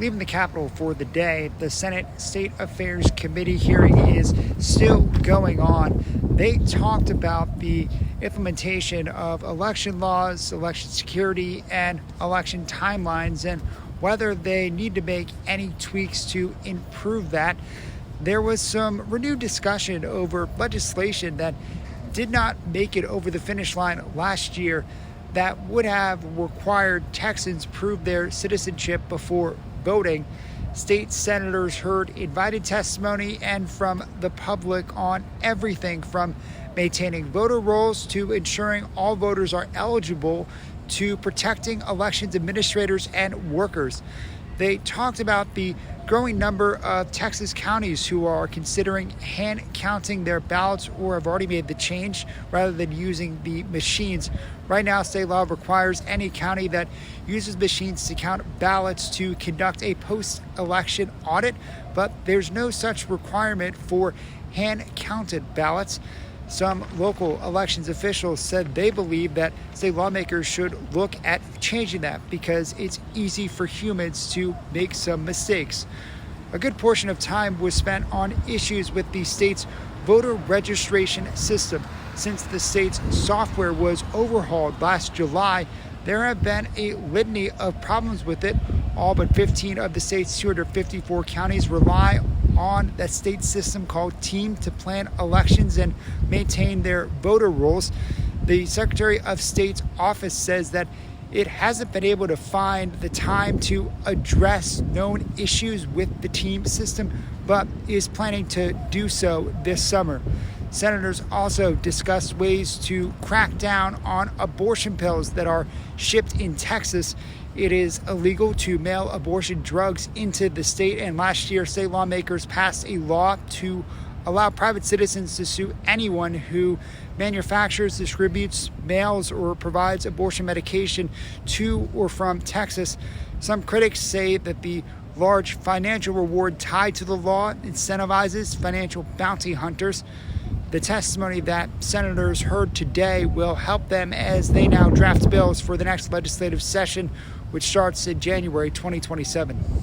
leaving the Capitol for the day. The Senate State Affairs Committee hearing is still going on. They talked about the implementation of election laws, election security, and election timelines, and whether they need to make any tweaks to improve that. There was some renewed discussion over legislation that did not make it over the finish line last year that would have required Texans prove their citizenship before voting. State senators heard invited testimony and from the public on everything from maintaining voter rolls to ensuring all voters are eligible to protecting elections administrators and workers. They talked about the growing number of Texas counties who are considering hand counting their ballots or have already made the change rather than using the machines. Right now, state law requires any county that uses machines to count ballots to conduct a post-election audit, but there's no such requirement for hand-counted ballots. Some local elections officials said they believe that state lawmakers should look at changing that because it's easy for humans to make some mistakes. A good portion of time was spent on issues with the state's voter registration system. Since the state's software was overhauled last July, there have been a litany of problems with it. All but 15 of the state's 254 counties rely on that state system called TEAM to plan elections and maintain their voter rolls. The Secretary of State's office says that it hasn't been able to find the time to address known issues with the TEAM system, but is planning to do so this summer. Senators also discussed ways to crack down on abortion pills that are shipped in Texas. It is illegal to mail abortion drugs into the state, and last year, state lawmakers passed a law to allow private citizens to sue anyone who manufactures, distributes, mails, or provides abortion medication to or from Texas. Some critics say that the large financial reward tied to the law incentivizes financial bounty hunters. The testimony that senators heard today will help them as they now draft bills for the next legislative session, which starts in January 2027.